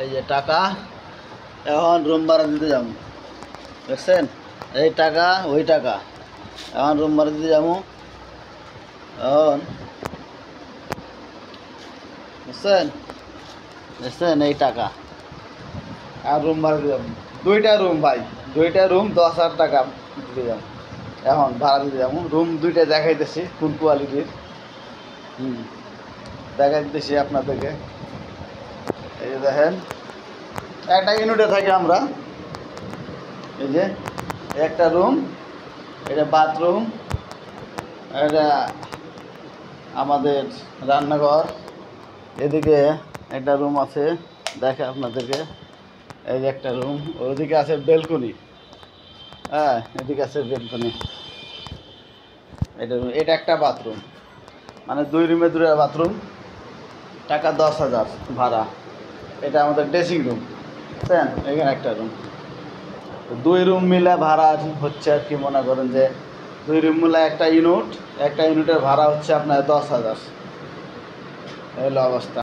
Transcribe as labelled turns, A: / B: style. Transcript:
A: এই যে টাকা, এখন রুম ভাড়া দিতে যাবো, দেখছেন? এই টাকা, ওই টাকা, এখন রুম ভাড়া দিতে যাবো। এখন বুঝছেন, দেখছেন? এই টাকা আর রুম ভাড়া দিতে যাবো। দুইটা রুম ভাই, দুইটা রুম 10,000 টাকা দিতে যাবো। এখন ভাড়া দিতে যাবো। রুম দুইটা দেখাইতেছি কোন কোয়ালিটির। দেখাইতেছি আপনাদেরকে। এই যে দেখেন, একটা ইউনিটে থাকি আমরা। এই যে একটা রুম, এটা বাথরুম, এটা আমাদের রান্নাঘর। এদিকে একটা রুম আছে, দেখে আপনাদেরকে। এই যে একটা রুম, ওইদিকে আছে বেলকনি। হ্যাঁ, এদিকে আছে বেলকনি। এটা একটা বাথরুম, মানে 2 রুমে 2টা বাথরুম। টাকা 10,000 ভাড়া। এটা আমাদের ড্রেসিং রুম, বুঝছেন? এখানে একটা রুম। 2 রুম মিলে ভাড়া হচ্ছে আর কি, মনে করেন যে 2 রুম মিলে একটা ইউনিটের ভাড়া হচ্ছে আপনার 10,000। এই হলো অবস্থা।